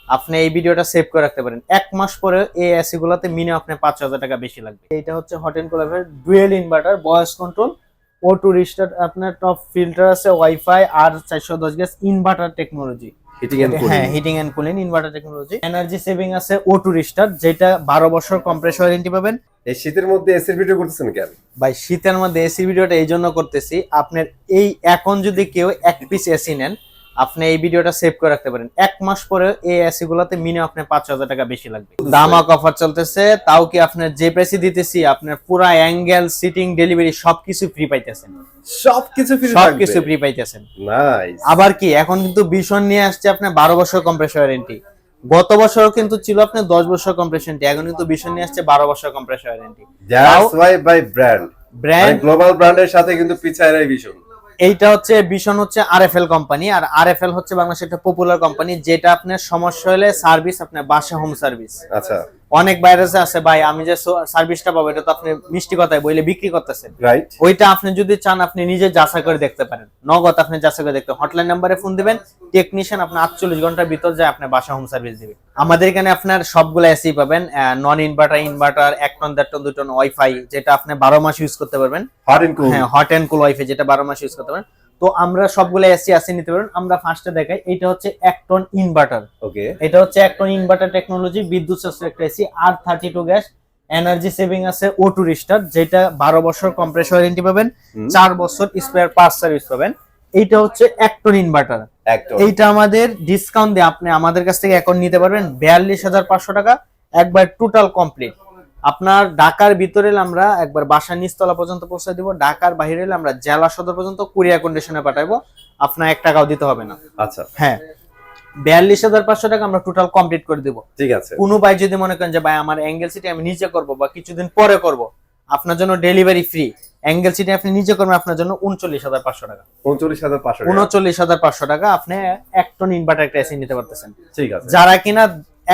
আপনি এই ভিডিওটা সেভ করে রাখতে পারেন। 1 মাস পরে এই এসি গুলাতে মিনিমাম আপনার 5,000 টাকা বেশি লাগবে। এটা হচ্ছে hot and cold dual inverter, voice control, O2 restart, আপনার টপ ফিল্টার আছে, ওয়াইফাই আর 410 gas inverter technology. Heating and cooling. হ্যাঁ, heating and cooling inverter technology. Energy saving আছে O2 রিস্টার্ট, যেটা 12 বছর কম্প্রেসর ওয়ারেন্টি পাবেন। এই শীতের মধ্যে এসির ভিডিও করতেছেন কেন ভাই? শীতের মধ্যে এসি ভিডিওটা এই জন্য করতেছি, আপনার এই এখন যদি কেউ এক পিস এসি নেন, আপনি এই ভিডিওটা সেভ করে রাখতে পারেন। 1 মাস পরে এই এসি গুলাতে মিনিমাম আপনার 5,000 টাকা বেশি লাগবে। দামাক অফার চলতেছে, তাও কি আপনার যে প্রাইসে দিতেছি, আপনার পুরা অ্যাঙ্গেল, সিটিং, ডেলিভারি সবকিছু ফ্রি পাইতেছেন। সবকিছু ফ্রি পাইতেছেন। নাইস। আবার কি এখন কিন্তু ভীষণ নিয়ে আসছে আপনার 12 বছর কম্প্রেসর ওয়ারেন্টি। গত বছর কিন্তু ছিল আপনার 10 বছর কম্প্রেসর ওয়ারেন্টি, এখন কিন্তু ভীষণ নিয়ে আসছে 12 বছর compressor warranty. That's why buy brand global ব্র্যান্ডের সাথে কিন্তু পিছায় নাই ভীষণ। এইটা হচ্ছে ভীষণ হচ্ছে আরএফএল কোম্পানি, আর আরএফএল হচ্ছে বাংলাদেশের একটা পপুলার কোম্পানি, যেটা আপনার সমস্যা হলে সার্ভিস আপনার বাসা হোম সার্ভিস। আচ্ছা, অনেক ভাইরাসে আছে ভাই, আমি যে সার্ভিসটা পাবো এটা তো আপনি মিষ্টি কথায় বলে বিক্রি করতেছেন। রাইট। ওইটা আপনি যদি চান আপনি নিজে যাচাই করে দেখতে পারেন, নগদ আপনি যাচাই করে দেখতে, হটলাইন নাম্বারে ফোন দিবেন, টেকনিশিয়ান আপনার 48 ঘন্টার ভিতর যায় আপনার বাসা হোম সার্ভিস দিবে। আমাদের এখানে আপনার সবগুলো এসি পাবেন, non inverter, inverter, 1 ton 1.5 ton 2 ton wifi, যেটা আপনি 12 মাস ইউজ করতে পারবেন। Hot and cool. হ্যাঁ, হট এন্ড কুল ওয়াইফাই, যেটা 12 মাস ইউজ করতে পারবেন। তো আমরা সবগুলো এসি আসি নিতে পারবেন। আমরা ফার্স্টে দেখাই, এটা হচ্ছে 1 টন ইনভার্টার। ওকে, এটা হচ্ছে 1 টন ইনভার্টার টেকনোলজি, বিদ্যুৎ সাশ্রয়ী একটা AC, R32 gas, energy saving আছে, O2 রিস্টার্ট, যেটা 12 বছর কম্প্রেসর ওয়ারেন্টি পাবেন, 4 বছর স্পেয়ার পার্টস সার্ভিস পাবেন। এইটা হচ্ছে 1 টন ইনভার্টার। এইটা আমাদের ডিসকাউন্ট দিয়ে আপনি আমাদের কাছ থেকে এখন নিতে পারবেন 42,500 টাকা, একবার টোটাল কমপ্লিট। আপনার ঢাকার ভিতরে আমরা একবার বাসার নিচতলা পর্যন্ত পৌঁছে দিব, ঢাকার বাইরে আমরা জেলা সদর পর্যন্ত কুরিয়ার কন্ডিশনে পাঠাবো, আপনার 1 টাকাও দিতে হবে না। আচ্ছা, হ্যাঁ, 42,500 টাকা আমরা টোটাল কমপ্লিট করে দেব। ঠিক আছে। কোনো ভাই যদি মনে করেন যে ভাই আমার অ্যাঙ্গেল সিটি আমি নিজে করব বা কিছুদিন পরে করব, আপনার জন্য ডেলিভারি ফ্রি। অ্যাঙ্গেল সিটি আপনি নিজে করবেন, আপনার জন্য 39,500 টাকা। 39,500 টাকা আপনি 1 টন ইনভার্টার একটা এসি নিতে পারতেছেন। ঠিক আছে। যারা কিনা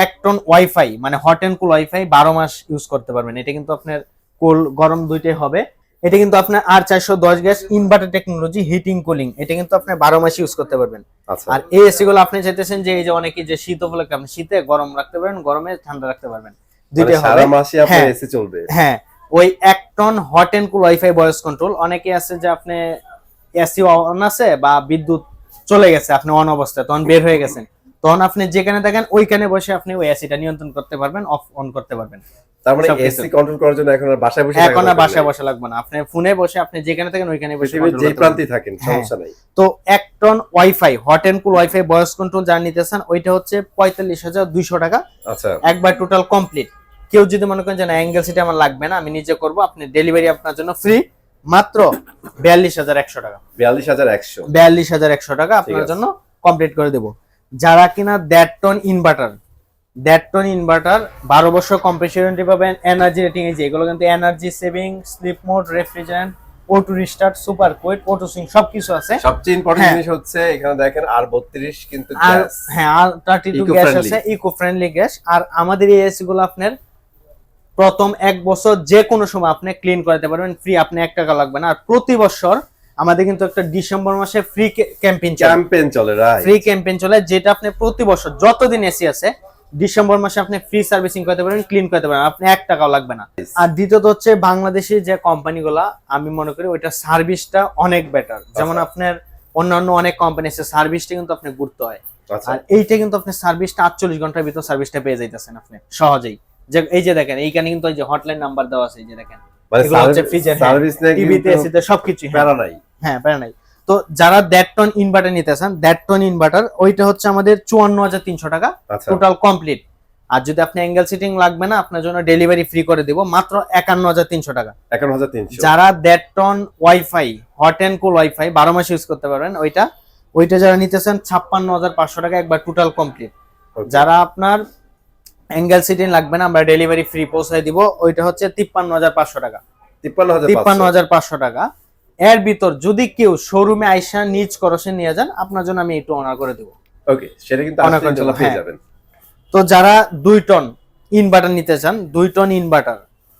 1 টন ওয়াইফাই মানে হট এন্ড কুল ওয়াইফাই 12 মাস ইউজ করতে পারবেন, এটা কিন্তু আপনার কুল গরম দুইটাই হবে। এটা কিন্তু আপনার R410 gas inverter technology, heating cooling, এটা কিন্তু আপনি 12 মাস ইউজ করতে পারবেন। আচ্ছা। আর এই এসি গুলো আপনি চাইতেছেন যে এই যে অনেকে যে শীত উপলক্ষে আপনি শীতে গরম রাখতে পারবেন, গরমে ঠান্ডা রাখতে পারবেন, দুইটাই হবে। সারা মাসই আপনার এসি চলবে। হ্যাঁ, ওই 1 ton hot and cool wifi voice control. অনেকে আছে যে আপনি এসি অন আছে বা বিদ্যুৎ চলে গেছে, আপনি অন অবস্থায় তখন বের হয়ে গেছেন, তখন আপনি যেখানে দেখেন ওইখানে বসে আপনি ওই এসিটা নিয়ন্ত্রণ করতে পারবেন, অফ অন করতে পারবেন। তার মানে এসি কন্ট্রোল করার জন্য এখন আর বাসায় বসে লাগবে না, আপনি ফোনে বসে আপনি যেখানে থাকেন ওইখানে বসে যেই প্রান্তে থাকেন সমস্যা নাই। তো 1 ton wifi hot and cool wifi voice control যারা নিতেছেন, ওইটা হচ্ছে 45,200 টাকা। আচ্ছা, একবার টোটাল কমপ্লিট। কেউ যদি মনে করেন যে না অ্যাঙ্গেল সিটি আমার লাগবে না, আমি নিজে করব, আপনি ডেলিভারি আপনার জন্য ফ্রি, মাত্র 42,100 টাকা। 42,100 টাকা আপনার জন্য কমপ্লিট করে দেব। যারা কিনা 1.5 টন ইনভার্টার 12 বছর কম্প্রেসর ওয়ারেন্টি পাবেন, এনার্জি রেটিং, এই যে এগুলো কিন্তু energy saving, sleep mode, refrigerant, O2 restart, super quiet, auto swing সবকিছু আছে। সবচেয়ে ইম্পর্টেন্ট জিনিস হচ্ছে এখানে দেখেন R32 কিন্তু গ্যাস। হ্যাঁ, R32 গ্যাস আছে, ইকো ফ্রেন্ডলি গ্যাস। আর আমাদের এই এসি গুলো আপনার প্রথম 1 বছর যে কোনো সময় আপনি ক্লিন করতে পারবেন ফ্রি, আপনি 1 টাকা লাগবে না। আর প্রতি বছর আমাদের কিন্তু একটা ডিসেম্বর মাসে ফ্রি ক্যাম্পেইন চলে, রাইট? ফ্রি ক্যাম্পেইন চলে, যেটা আপনি প্রতি বছর যতদিন এসি আছে ডিসেম্বর মাসে আপনি ফ্রি সার্ভিসিং করতে পারবেন, ক্লিন করতে পারবেন, আপনি 1 টাকাও লাগবে না। আর দ্বিতীয়ত হচ্ছে বাংলাদেশি যে কোম্পানিগুলা, আমি মনে করি ওইটা সার্ভিসটা অনেক বেটার। যেমন আপনার অন্যান্য অনেক কোম্পানি আছে সার্ভিসটা কিন্তু আপনি গুরুত্ব হয়, আর এইটা কিন্তু আপনি সার্ভিসটা 48 ঘন্টার ভিতর সার্ভিসটা পেয়ে যাইতেছেন আপনি সহজেই। যে এই যে দেখেন এইখানে কিন্তু এই যে হটলাইন নাম্বার দেওয়া আছে, এই যে দেখেন এগুলো হচ্ছে ফ্রিজের সার্ভিস, টিভিতে এসিতে সবকিছু প্যারা নাই। হ্যাঁ, প্যারা নাই। তো যারা 1.5 টন ইনভার্টার নিতে চান, 1.5 টন ইনভার্টার ওইটা হচ্ছে আমাদের 54,300 টাকা টোটাল কমপ্লিট। আর যদি আপনি অ্যাঙ্গেল সিটিং লাগবে না, আপনার জন্য ডেলিভারি ফ্রি করে দিব, মাত্র 51,300 টাকা। 51,300। যারা 1.5 ton wifi hot and cool wifi 12 মাস ইউজ করতে পারবেন, ওইটা যারা নিতে চান 56,500 টাকা, একবার টোটাল কমপ্লিট। যারা আপনার অ্যাঙ্গেল সিটিং লাগবে না, আমরা ডেলিভারি ফ্রি পৌঁছায় দিব, ওইটা হচ্ছে 53,500 টাকা। 53,500 টাকা। এর ভিতর যদি কেউ শোরুমে আইসা নিজ খরচে নিয়ে যান, আপনার জন্য আমি একটু অনার করে দেব। ওকে, সেটা কিন্তু আপনি ইনশাআল্লাহ পেয়ে যাবেন। তো যারা 2 টন ইনভার্টার নিতে চান, 2 টন ইনভার্টার,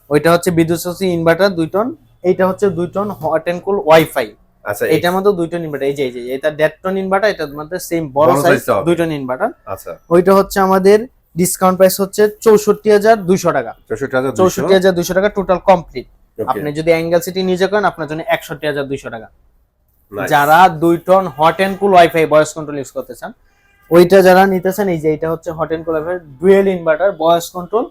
ওইটা হচ্ছে বিদ্যুৎ চালিত ইনভার্টার 2 টন, এইটা হচ্ছে 2 ton hot and cool wifi, আচ্ছা এটার মধ্যে 2 টন ইনভার্টার, এই যে এটা 1.5 টন ইনভার্টার, এটার মধ্যে সেম বড় সাইজ 2 টন ইনভার্টার। আচ্ছা ওইটা হচ্ছে আমাদের ডিসকাউন্ট প্রাইস হচ্ছে 64200 টাকা। 64200 টাকা টোটাল কমপ্লিট। আপনি যদি অ্যাঙ্গেল সিটি নিজে করেন আপনার জন্য 61200 টাকা। যারা 2 ton hot and cool wifi voice control use করতে চান, ওইটা যারা নিতেছেন, এই যে এটা হচ্ছে hot and cool wifi dual inverter voice control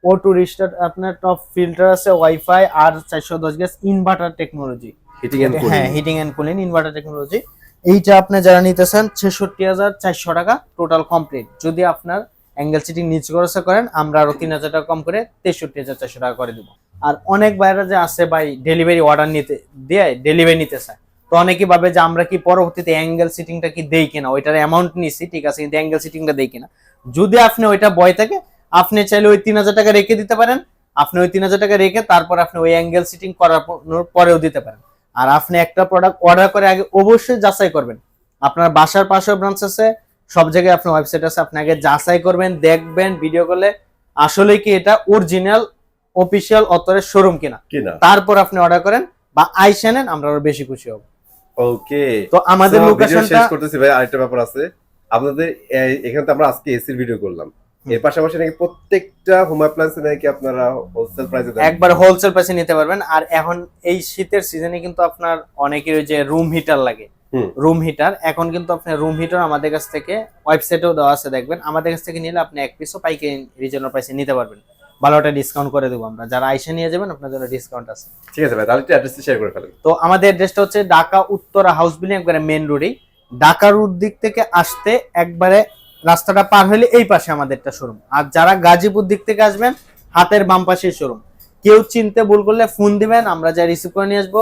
O2 restart, আপনার টপ ফিল্টার আছে, ওয়াইফাই আর 410 gas inverter technology, heating and cooling. হ্যাঁ heating and cooling inverter technology. এইটা আপনি যারা নিতেছেন 66400 টাকা টোটাল কমপ্লিট। যদি আপনার অ্যাঙ্গেল সিটিং নিচ খরচে করেন আমরা আরো 3000 টাকা কম করে 63400 টাকা করে দিব। আর অনেক বাইরে যে আছে ভাই ডেলিভারি অর্ডার নিতে দিয়ে ডেলিভারি নিতে চায়, তো অনেকে ভাবে যে আমরা কি পরবর্তীতে অ্যাঙ্গেল সিটিংটা কি দেই কিনা, ওইটার অ্যামাউন্ট নিছি ঠিক আছে কিন্তু অ্যাঙ্গেল সিটিংটা দেই কিনা। যদি আপনি ওইটা বয় থাকে আপনি চাইলে ওই 3000 টাকা রেখে দিতে পারেন, আপনি ওই 3000 টাকা রেখে তারপর আপনি ওই অ্যাঙ্গেল সিটিং করার পরেও দিতে পারেন। আর আপনি একটা প্রোডাক্ট অর্ডার করে আগে অবশ্যই যাচাই করবেন। আপনার বাসার পাশেও ব্রাঞ্চ আছে, সব জায়গায় আপনার ওয়েবসাইট আছে, আপনি আগে যাচাই করবেন, দেখবেন ভিডিও কলে আসলে কি এটা অরিজিনাল অফিশিয়াল অথরের শোরুম কিনা, তারপর আপনি অর্ডার করেন বা আইসা নেন, আমরা আরো বেশি খুশি হব। ওকে, তো আমাদের লোকেশনটা শেষ করতেছি ভাই। আরেকটা ব্যাপার আছে আপনাদের, এখানে তো আমরা আজকে এসির ভিডিও করলাম, এর পাশাপাশি নাকি প্রত্যেকটা হোম অ্যাপ্লায়েন্সে নাকি আপনারা হোলসেল প্রাইসে দেন, একবার হোলসেল প্রাইসে নিতে পারবেন। আর এখন এই শীতের সিজনে কিন্তু আপনার অনেকের ওই যে রুম হিটার লাগে, রুম হিটার, এখন কিন্তু আপনি রুম হিটার আমাদের কাছ থেকে ওয়েবসাইটেও দেওয়া আছে, দেখবেন আমাদের কাছ থেকে নিলে আপনি এক পিসও পাইকারি রিজনাল প্রাইসে নিতে পারবেন, ভালোটা ডিসকাউন্ট করে দেবো আমরা। যারা আইসা নিয়ে যাবেন আপনার জন্য ডিসকাউন্ট আছে। ঠিক আছে ভাই, তাহলে একটু অ্যাড্রেসটা শেয়ার করে ফেলেন। তো আমাদের অ্যাড্রেসটা হচ্ছে ঢাকা উত্তরা হাউস বিল্ডিং, একবারে মেইন রোডেই। ঢাকা রোড দিক থেকে আসতে একবারে রাস্তাটা পার হলে এই পাশে আমাদেরটা শোরুম। আর যারা গাজীপুর দিক থেকে আসবেন হাতের বাম পাশেই শোরুম। কেউ চিনতে ভুল করলে ফোন দিবেন, আমরা যা রিসিভ করে নিয়ে আসবো,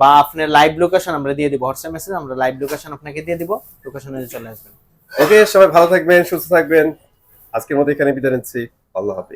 বা আপনার লাইভ লোকেশন আমরা দিয়ে দিব, হোয়াটসঅ্যাপ মেসেজ আমরা লাইভ লোকেশন আপনাকে দিয়ে দিব, লোকেশনে চলে আসবেন। ওকে, সবাই ভালো থাকবেন, সুস্থ থাকবেন। আজকের মতো এখানে বিদায় নিচ্ছি। আল্লাহ হাফেজ।